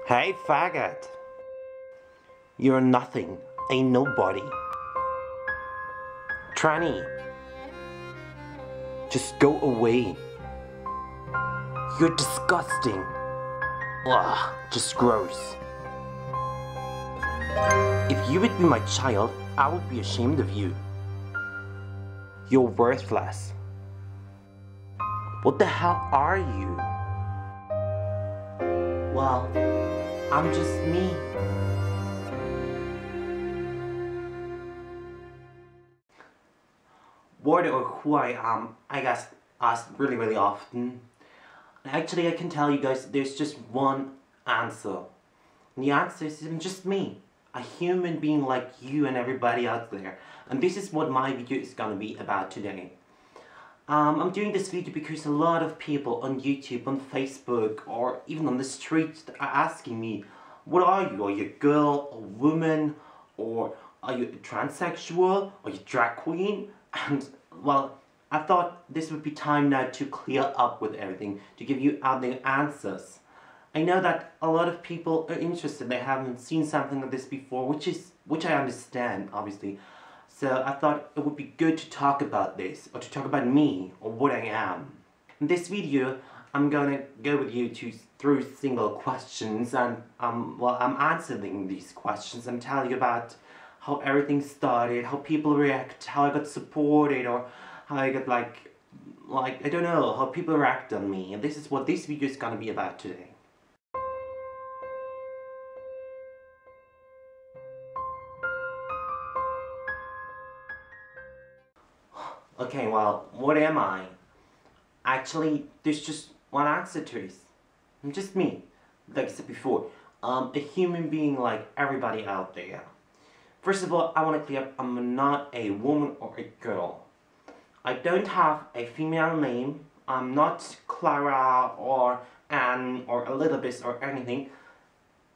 Hey faggot! You're nothing, a nobody. Tranny, just go away. You're disgusting. Ugh, just gross. If you would be my child, I would be ashamed of you. You're worthless. What the hell are you? Well, I'm just me. What or who I am, I guess asked really often. Actually, I can tell you guys, there's just one answer. And the answer is I'm just me. A human being like you and everybody out there. And this is what my video is gonna be about today. I'm doing this video because a lot of people on YouTube, on Facebook, or even on the streets are asking me, what are you? Are you a girl, a woman, or are you a transsexual? Are you a drag queen? And well, I thought this would be time now to clear up with everything, to give you out the answers. I know that a lot of people are interested, they haven't seen something like this before, which I understand, obviously. So I thought it would be good to talk about this, or to talk about me, or what I am. In this video, I'm gonna go with you through single questions, and well, I'm answering these questions and telling you about how everything started, how people react, how I got supported, or how I got like I don't know, how people react on me. And this is what this video is gonna be about today. Okay, well, what am I? Actually, there's just one answer to this. I'm just me. Like I said before, a human being like everybody out there. First of all, I want to clear up, I'm not a woman or a girl. I don't have a female name. I'm not Clara or Anne or Elizabeth or anything.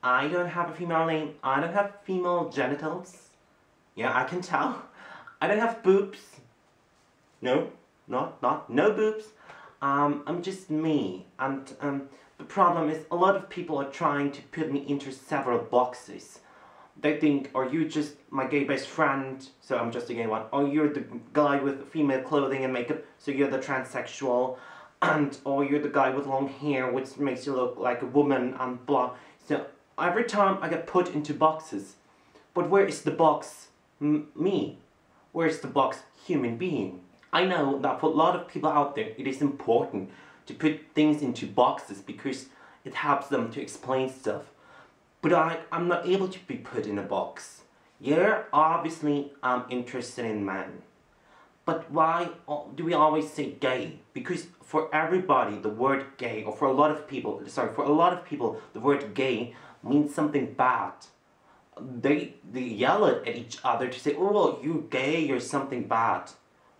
I don't have a female name. I don't have female genitals. Yeah, I can tell. I don't have boobs. No, no boobs. I'm just me. And the problem is a lot of people are trying to put me into several boxes. They think, are you just my gay best friend, so I'm just a gay one, or you're the guy with female clothing and makeup, so you're the transsexual, and or you're the guy with long hair, which makes you look like a woman, and blah. So every time I get put into boxes. But where is the box me? Where is the box human being? I know that for a lot of people out there, it is important to put things into boxes because it helps them to explain stuff. But I'm not able to be put in a box. Yeah, obviously I'm interested in men. But why do we always say gay? Because for everybody the word gay, or for a lot of people, the word gay means something bad. They yell at each other to say, oh, you're gay, you're something bad.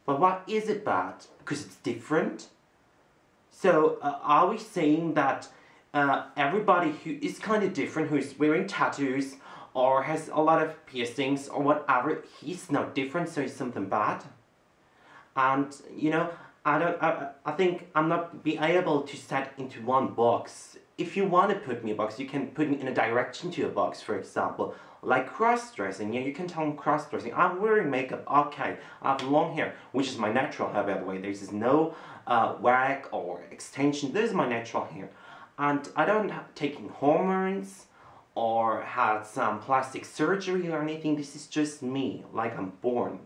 But why is it bad? Because it's different? So are we saying that everybody who is kind of different, who is wearing tattoos or has a lot of piercings or whatever, he's not different, so he's something bad? And you know, I think I'm not be able to set into one box. If you want to put me in a box, you can put me in a direction to a box, for example, like cross-dressing. Yeah, you can tell I'm cross-dressing. I'm wearing makeup, okay. I have long hair, which is my natural hair, by the way. There's no wag or extension. This is my natural hair. And I don't have taking hormones or had some plastic surgery or anything. This is just me, like I'm born.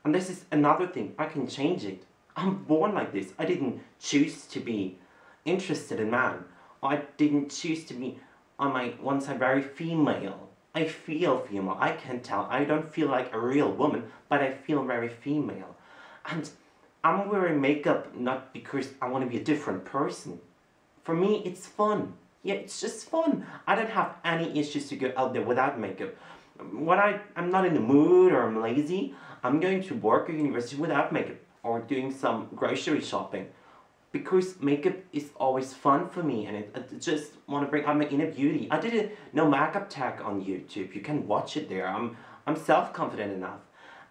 And this is another thing, I can change it. I'm born like this. I didn't choose to be interested in man. I didn't choose to be on my one side very female. I feel female, I can tell. I don't feel like a real woman, but I feel very female. And I'm wearing makeup not because I want to be a different person. For me, it's fun. Yeah, it's just fun. I don't have any issues to go out there without makeup. When I'm not in the mood or I'm lazy, I'm going to work at university without makeup or doing some grocery shopping. Because makeup is always fun for me, and I just want to bring out my inner beauty. I did a no makeup tag on YouTube. You can watch it there. I'm self-confident enough.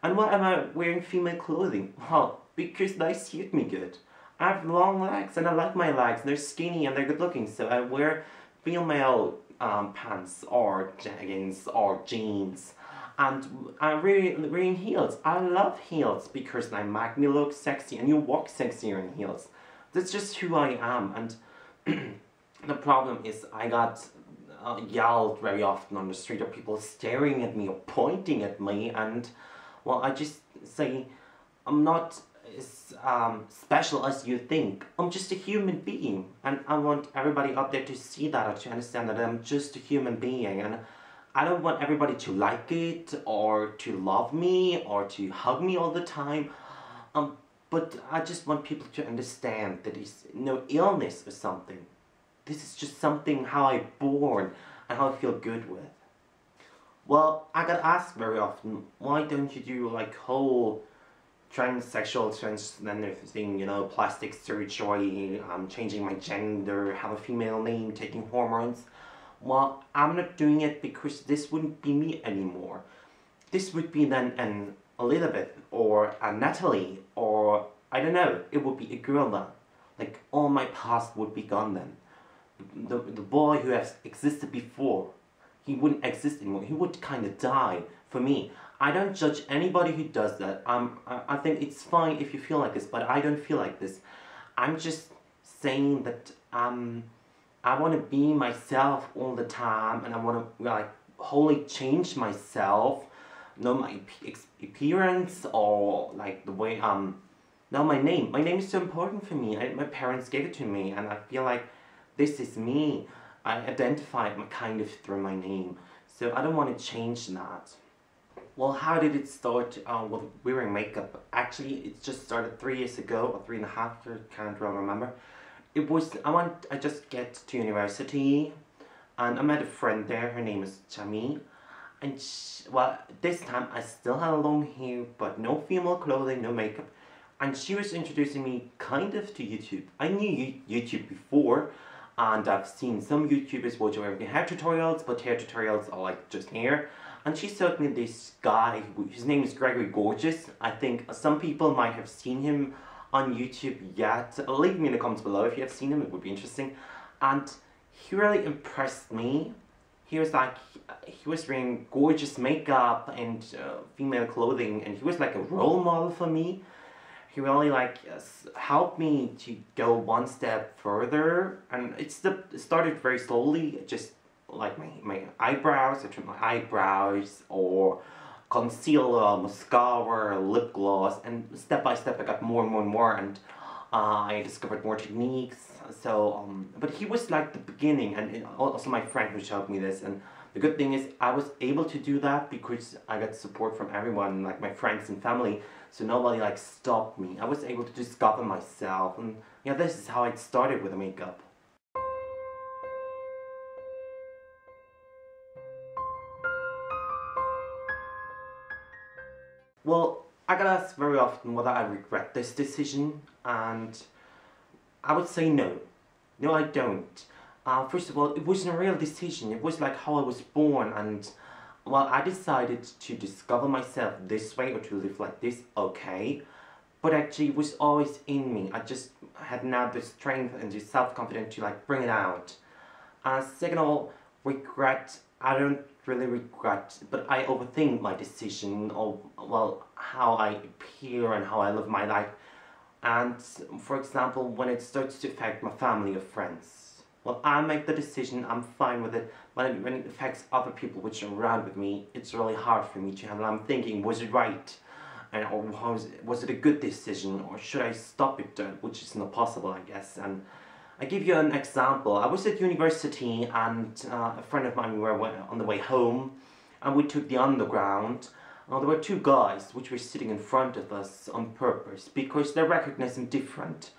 And why am I wearing female clothing? Well, because they suit me good. I have long legs and I like my legs. They're skinny and they're good looking, so I wear female pants or jeggings or jeans. And I'm really wearing heels. I love heels because they make me look sexy and you walk sexier in heels. That's just who I am. And the problem is I got yelled very often on the street, or people staring at me or pointing at me, and well, I just say I'm not as special as you think. I'm just a human being, and I want everybody out there to see that, or to understand that I'm just a human being, and I don't want everybody to like it or to love me or to hug me all the time. But I just want people to understand that it's no illness or something. This is just something how I'm born and how I feel good with. Well, I get asked very often, why don't you do like whole transsexual, transgender thing, you know, plastic surgery, changing my gender, have a female name, taking hormones? Well, I'm not doing it because this wouldn't be me anymore. This would be then an Elizabeth or a Natalie, or I don't know, it would be a girl then. Like all my past would be gone then. The boy who has existed before, he wouldn't exist anymore. He would kind of die for me. I don't judge anybody who does that. I think it's fine if you feel like this, but I don't feel like this. I'm just saying that I want to be myself all the time, and I want to like wholly change myself. Not my appearance or like the way no, my name. My name is so important for me. My parents gave it to me, and I feel like this is me. I identify kind of through my name, so I don't want to change that. Well, how did it start with wearing makeup? Actually, it just started 3 years ago, or 3.5 years, can't really remember. It was, I just get to university, and I met a friend there, her name is Chami, and well, this time I still had long hair, but no female clothing, no makeup, and she was introducing me kind of to YouTube. I knew YouTube before, and I've seen some YouTubers which are wearing hair tutorials, but hair tutorials are like just hair. And she showed me this guy, his name is Gregory Gorgeous. I think some people might have seen him on YouTube yet. Leave me in the comments below if you have seen him, it would be interesting. And he really impressed me. He was wearing gorgeous makeup and female clothing, and he was like a role model for me. He really helped me to go one step further, and it started very slowly, just like my eyebrows. I trimmed my eyebrows, or concealer, mascara, lip gloss, and step by step I got more and more and more, and I discovered more techniques. So, but he was like the beginning, and also my friend who showed me this. And the good thing is I was able to do that because I got support from everyone, like my friends and family. So nobody like stopped me. I was able to discover myself, and yeah, this is how I started with the makeup. Well, I get asked very often whether I regret this decision, and I would say no. No, I don't. First of all, it wasn't a real decision. It was like how I was born, and well, I decided to discover myself this way or to live like this, okay. But actually it was always in me. I just had now the strength and the self-confidence to like bring it out. Second of all, regret, I don't really regret, but I overthink my decision of, well, how I appear and how I live my life. And for example, when it starts to affect my family or friends, well, I make the decision, I'm fine with it, but when it affects other people which are around with me, it's really hard for me to handle. I'm thinking, was it right? And or was it a good decision, or should I stop it, which is not possible, I guess. And I give you an example. I was at university, and a friend of mine, we were on the way home, and we took the underground. There were two guys which were sitting in front of us on purpose, because they recognized me different.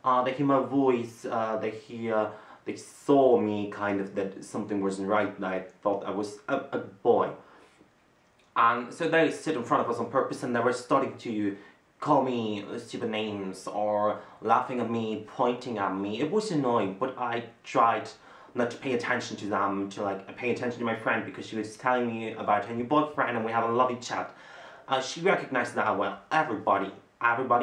They hear my voice, they saw me kind of that something wasn't right, and I thought I was a boy. And so they sit in front of us on purpose, and they were starting to call me stupid names or laughing at me, pointing at me. It was annoying, but I tried not to pay attention to them, to like pay attention to my friend, because she was telling me about her new boyfriend, and we have a lovely chat. She recognized that, well, everybody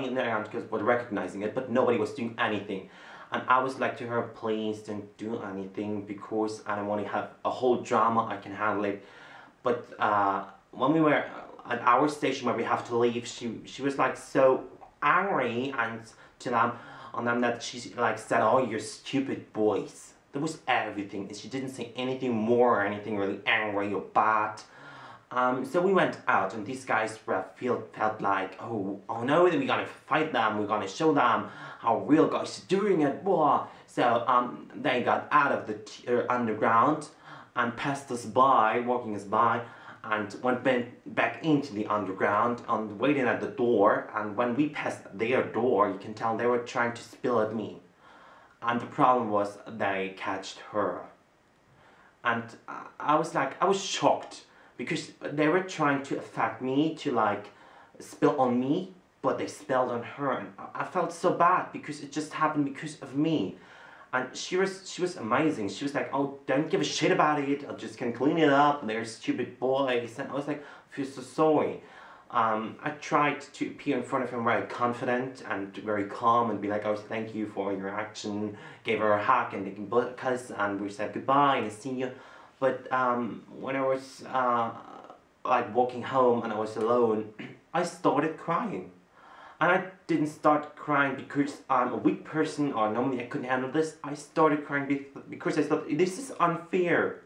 in the audience was recognizing it, but nobody was doing anything. And I was like to her, please don't do anything because I don't want to have a whole drama, I can handle it. But when we were at our station where we have to leave, she was like so angry and to them on them that she like said, oh, you're stupid boys. That was everything, and she didn't say anything more or anything really angry or bad. So we went out, and these guys felt like, oh no, we're gonna fight them, we're gonna show them how real guys are doing it, blah. So they got out of the underground and passed us by, walking us by, and went back into the underground and waiting at the door. And when we passed their door, you can tell they were trying to spill at me. And the problem was they catched her. And I was shocked, because they were trying to affect me, to like spill on me, but they spilled on her, and I felt so bad because it just happened because of me. And she was amazing. She was like, oh, don't give a shit about it, I just can clean it up, they're stupid boys. And I was like, I feel so sorry. I tried to appear in front of him very confident and very calm and be like, oh, thank you for your action, gave her a hug and a kiss, and we said goodbye and see you. But when I was like walking home and I was alone, I started crying. And I didn't start crying because I'm a weak person or normally I couldn't handle this. I started crying because I thought, this is unfair.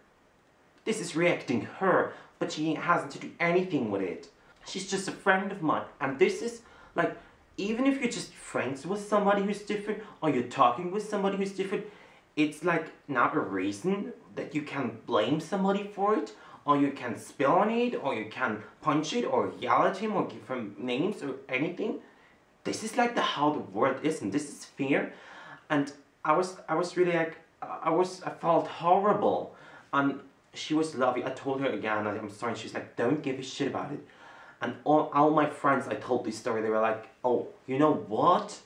This is reacting her, but she hasn't to do anything with it. She's just a friend of mine. And this is like, even if you're just friends with somebody who's different, or you're talking with somebody who's different, it's like not a reason that you can blame somebody for it, or you can spill on it, or you can punch it, or yell at him, or give him names or anything. This is like how the world is, and this is fear. And I was really like, I felt horrible. And she was lovely. I told her again, I'm sorry. She's like, don't give a shit about it. And all my friends I told this story, they were like, oh, you know what?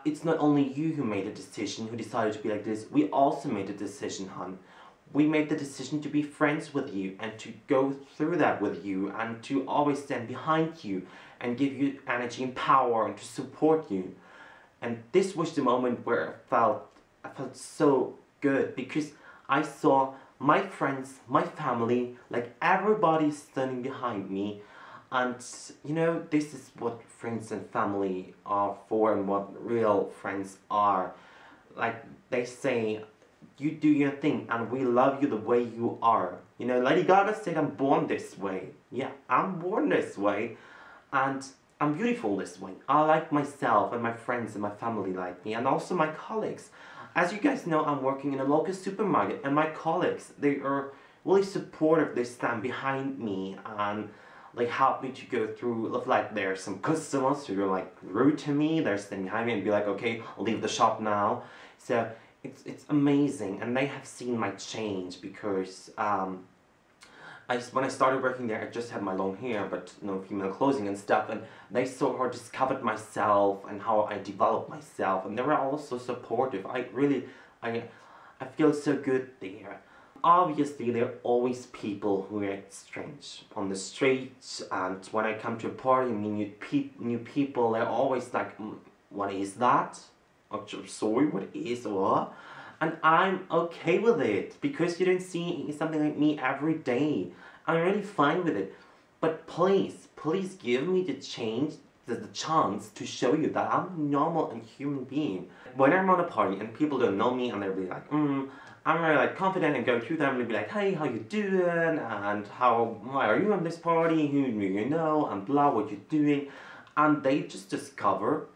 It's not only you who made a decision, who decided to be like this. We also made a decision, hon. We made the decision to be friends with you and to go through that with you and to always stand behind you and give you energy and power and to support you. And this was the moment where I felt so good, because I saw my friends, my family, like everybody standing behind me. And you know, this is what friends and family are for, and what real friends are. Like they say, you do your thing and we love you the way you are. You know, Lady Gaga said, I'm born this way. Yeah, I'm born this way. And I'm beautiful this way. I like myself, and my friends and my family like me, and also my colleagues. As you guys know, I'm working in a local supermarket, and my colleagues, they are really supportive. They stand behind me and like help me to go through. Like there are some customers who are like rude to me. They're standing behind me and be like, okay, I'll leave the shop now. So it's amazing, and they have seen my change, because when I started working there, I just had my long hair, but no female clothing and stuff, and they saw how I discovered myself and how I developed myself, and they were also supportive. I feel so good there. Obviously, there are always people who act strange on the streets, and when I come to a party and meet new people, they're always like, what is that? Oh, sorry, what is what? And I'm okay with it, because you don't see something like me every day. I'm really fine with it. But please give me the chance to show you that I'm a normal and human being. When I'm on a party and people don't know me and they'll be like, I'm really like confident and go to them and be like, hey, how you doing? And why are you on this party? Who do you know? And blah, what you doing? And they just discover,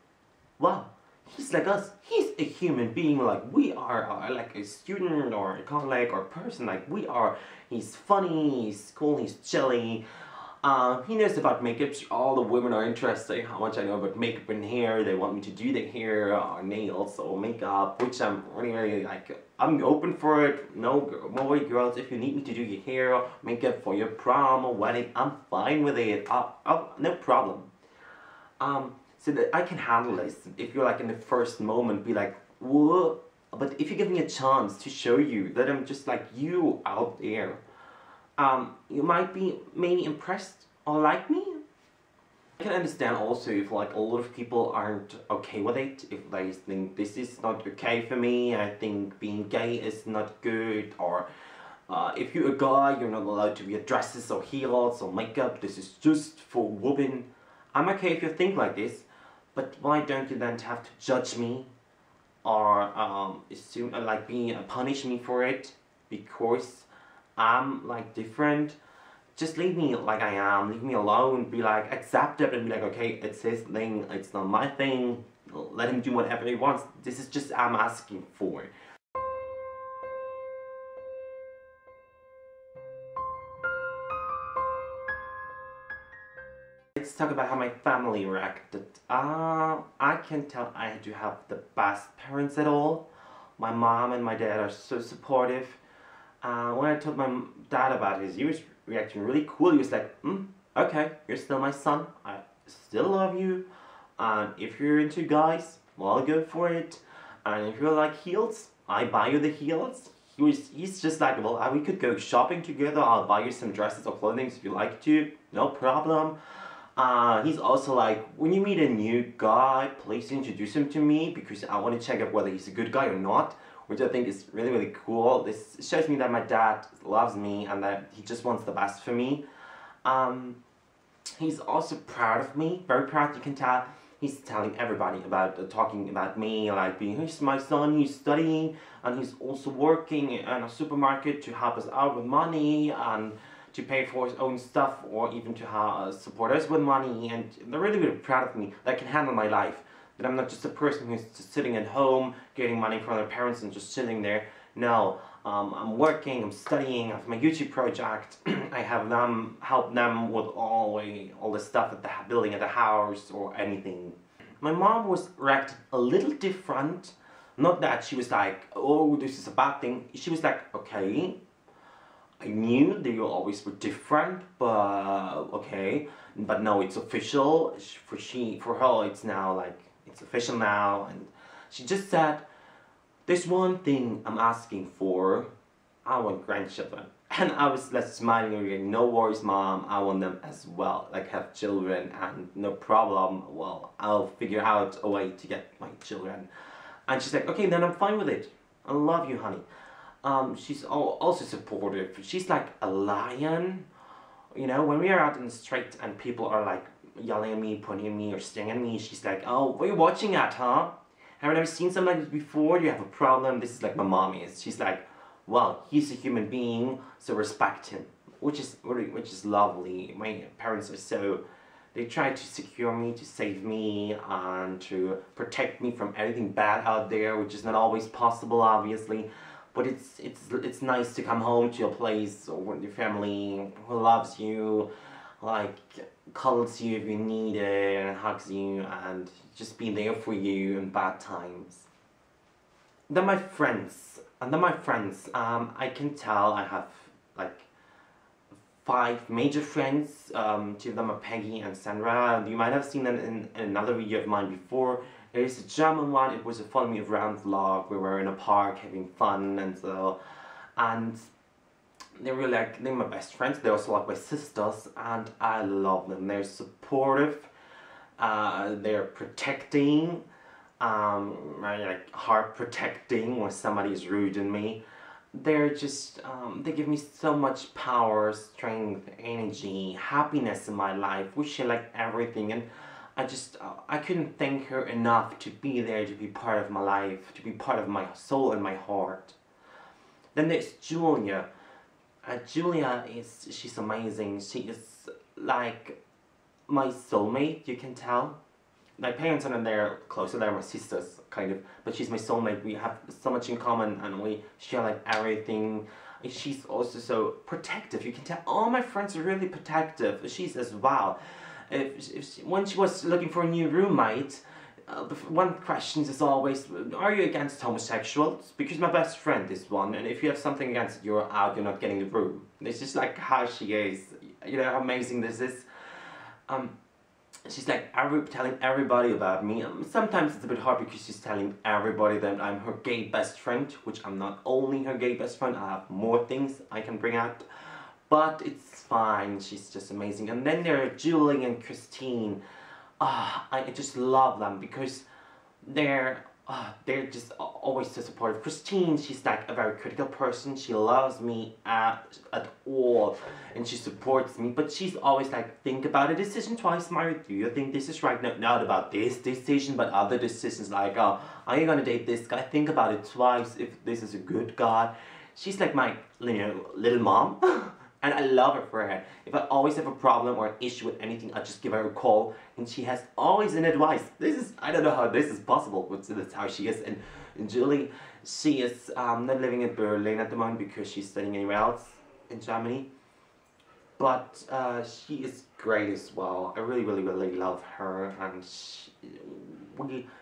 wow, he's like us. He's a human being like we are, like a student or a colleague or person like we are. He's funny, he's cool, he's chilly. He knows about makeup. All the women are interested how much I know about makeup and hair. They want me to do their hair or nails or makeup, which I'm really like, I'm open for it. No worry, girls, if you need me to do your hair or makeup for your prom or wedding, I'm fine with it. No problem. So that I can handle this. If you're like in the first moment, be like, whoa. But if you give me a chance to show you that I'm just like you out there, you might be maybe impressed or like me. I can understand also if like a lot of people aren't okay with it, if they think this is not okay for me, I think being gay is not good, or if you're a guy, you're not allowed to wear dresses or heels or makeup, this is just for women. I'm okay if you think like this, but why don't you then have to judge me or assume like punish me for it because I'm like different? Just leave me like I am, leave me alone, be like, accept it and be like, okay, it's his thing, it's not my thing, let him do whatever he wants. This is just I'm asking for. Let's talk about how my family reacted. I can tell I do have the best parents at all. My mom and my dad are so supportive. When I told my dad about his, he was reacting really cool. He was like, okay, you're still my son. I still love you. And if you're into guys, well, go for it. And if you like heels, I buy you the heels. He's just like, well, we could go shopping together. I'll buy you some dresses or clothing if you like to. No problem. He's also like, when you meet a new guy, please introduce him to me because I want to check out whether he's a good guy or not, which I think is really, really cool. This shows me that my dad loves me and that he just wants the best for me. He's also proud of me, very proud. You can tell he's telling everybody about, talking about me, like being, he's my son, he's studying, and he's also working in a supermarket to help us out with money and to pay for his own stuff, or even to support us with money. And they're really, really proud of me that I can handle my life, that I'm not just a person who's just sitting at home getting money from their parents and just sitting there. No, I'm working, I'm studying, I have my YouTube project. I have them help them with all the stuff at the building at the house or anything. My mom was reacted a little different. Not that she was like, oh, this is a bad thing. She was like, okay, I knew they always were different, but okay, but no, it's official. For her, it's now like, it's official now. And she just said, there's one thing I'm asking for. I want grandchildren. And I was like smiling and going, no worries, mom, I want them as well, like have children, and no problem, well, I'll figure out a way to get my children. And she's like, okay, then I'm fine with it. I love you, honey. She's also supportive. She's like a lion. You know, when we are out in the street and people are like yelling at me, pointing at me, or staring at me, she's like, oh, what are you watching at, huh? Have you never seen something like this before? Do you have a problem? This is like my mom is. She's like, well, he's a human being, so respect him. Which is lovely. My parents are so, they try to secure me, to save me, and to protect me from anything bad out there, which is not always possible, obviously. But it's nice to come home to a place or with your family who loves you, like cuddles you if you need it, and hugs you, and just be there for you in bad times. Then my friends, I can tell I have like 5 major friends. 2 of them are Peggy and Sandra. You might have seen them in another video of mine before. There is a German one. It was a follow me around vlog. We were in a park having fun and so, and they were like, they're my best friends. They're also like my sisters, and I love them. They're supportive. They're protecting. Like heart protecting when somebody is rude to me. They're just, they give me so much power, strength, energy, happiness in my life, which is like everything. And I couldn't thank her enough to be there, to be part of my life, to be part of my soul and my heart. Then there's Julia. She's amazing. She is like my soulmate, you can tell. My parents are not there closer, they're my sisters, kind of, but she's my soulmate. We have so much in common and we share like everything. She's also so protective, you can tell. All my friends are really protective. She's as well. When she was looking for a new roommate, one question is always, are you against homosexuals? Because my best friend is one, and if you have something against it, you're out, you're not getting the room. It's just like how she is. You know how amazing this is? She's like telling everybody about me. Sometimes it's a bit hard because she's telling everybody that I'm her gay best friend, which I'm not only her gay best friend, I have more things I can bring out. But it's fine, she's just amazing. And then there are Julie and Christine. I just love them because they're just always so supportive. Christine, she's like a very critical person. She loves me at all, and she supports me. But she's always like, think about a decision twice, Mary. Do you think this is right? No, not about this decision, but other decisions like, are you gonna date this guy? Think about it twice if this is a good guy. She's like my, little mom. And I love her for her. If I always have a problem or an issue with anything, I just give her a call, and she has always an advice. I don't know how this is possible, but that's how she is. And Julie, she is not living in Berlin at the moment because she's studying anywhere else in Germany. But she is great as well. I really, really, really love her, and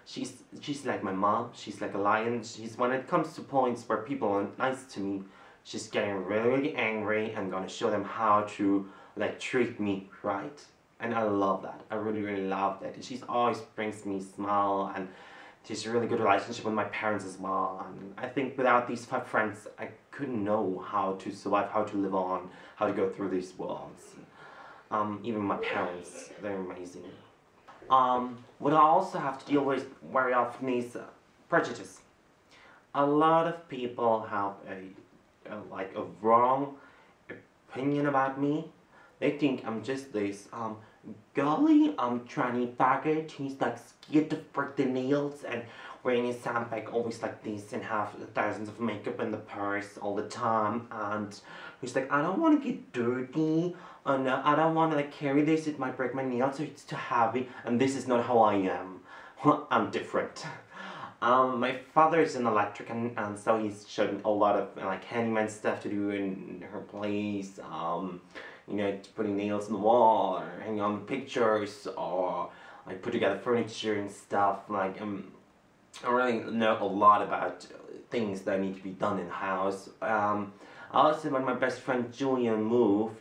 she's like my mom. She's like a lion. When it comes to points where people are nice to me, she's getting really, really angry and gonna show them how to like treat me right. And I love that. I really, really love that. She's always brings me a smile, and she's a really good relationship with my parents as well. And I think without these 5 friends, I couldn't know how to survive, how to live on, how to go through these worlds. Even my parents, they're amazing. What I also have to deal with very often is prejudice. A lot of people have a wrong opinion about me. They think I'm just this girly tranny faggot who's like scared to break the nails and wearing his handbag always like this and have thousands of makeup in the purse all the time, and who's like, I don't want to get dirty, and I don't want to like carry this, it might break my nails, so it's too heavy, and this is not how I am. I'm different. My father is an electric, and so he's showed a lot of like handyman stuff to do in her place. Putting nails on the wall or hanging on pictures, or like put together furniture and stuff. Like I really know a lot about things that need to be done in the house. Also, when my best friend Julia moved,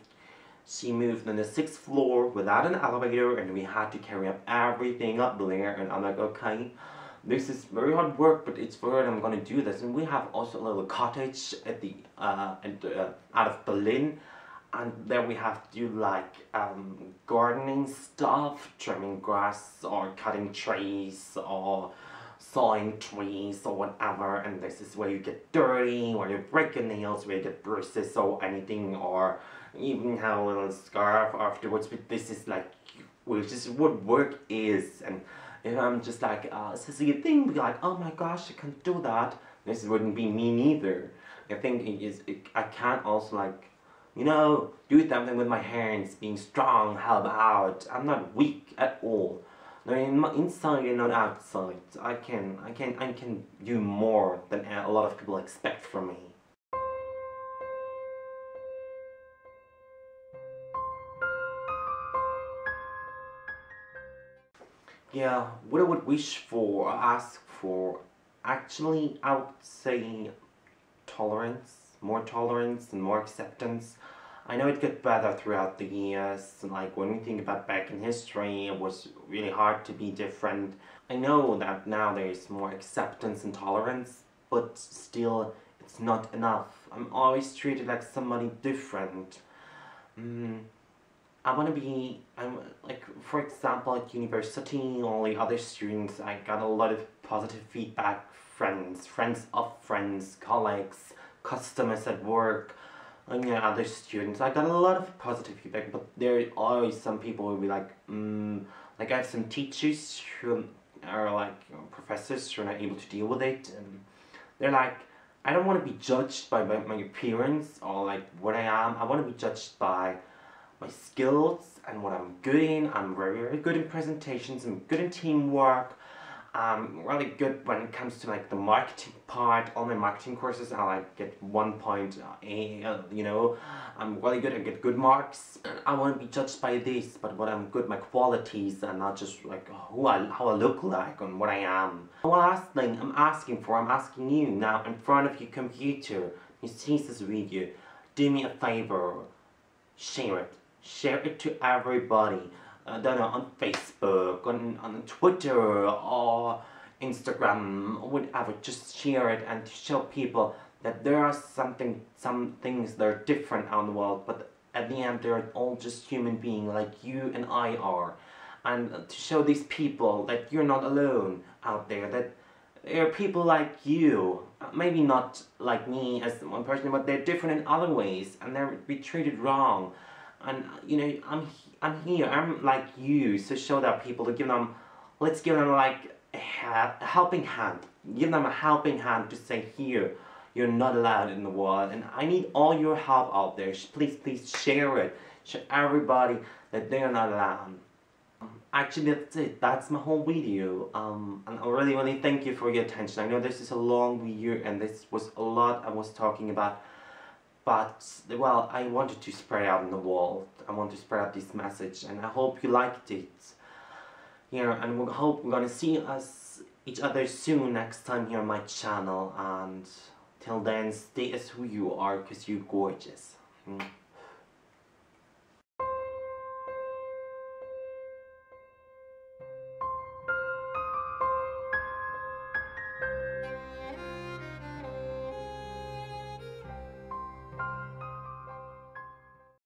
she moved on the 6th floor without an elevator, and we had to carry up everything up there. And I'm like, okay. This is very hard work, but it's for it. I'm gonna do this. And we have also a little cottage at the out of Berlin, and there we have to do like gardening stuff, trimming grass or cutting trees or sawing trees or whatever. And this is where you get dirty, where you break your nails, where you get bruises or anything, or even have a little scarf afterwards. But this is like, which is what work is. And if I'm just like, sissy thing, be like, oh my gosh, I can't do that, this wouldn't be me neither. I think I can't also like, do something with my hands, being strong, help out. I'm not weak at all. No, inside and not outside. I can do more than a lot of people expect from me. Yeah, what I would wish for, or ask for, actually, I would say tolerance, more tolerance and more acceptance. I know it got better throughout the years, like when we think about back in history, it was really hard to be different. I know that now there is more acceptance and tolerance, but still, it's not enough. I'm always treated like somebody different. For example, at university, all the other students, I got a lot of positive feedback, friends of friends, colleagues, customers at work, and other students. I got a lot of positive feedback, but there are always some people who will be like, I have some teachers who are like professors who are not able to deal with it, and they're like, I don't want to be judged by my appearance or like what I am. I want to be judged by my skills and what I'm good in. I'm very, very good in presentations. I'm good in teamwork. I'm really good when it comes to like the marketing part. All my marketing courses, I like get 1.8. I'm really good. I get good marks. I want to be judged by this, but what I'm good, my qualities, and not just like how I look like and what I am. The last thing I'm asking you now in front of your computer, you see this video, do me a favor, share it. Share it to everybody. I don't know, on Facebook, on Twitter, or Instagram, or whatever. Just share it and to show people that there are some things that are different out in the world, but at the end they're all just human beings like you and I are. And to show these people that you're not alone out there, that there are people like you, maybe not like me as one person, but they're different in other ways, and they're be treated wrong. And you know, I'm here, I'm like you, so show that people, to give them, let's give them like a helping hand, give them a helping hand to say, here, you're not allowed in the world, and I need all your help out there. Please share it, show everybody that they are not allowed. Actually, that's it. That's my whole video. And I really thank you for your attention. I know this is a long video and this was a lot I was talking about. But, well, I wanted to spread out in the world. I want to spread out this message, and I hope you liked it. You know, and we hope we're gonna see each other soon next time here on my channel. And till then, stay as who you are, because you're gorgeous.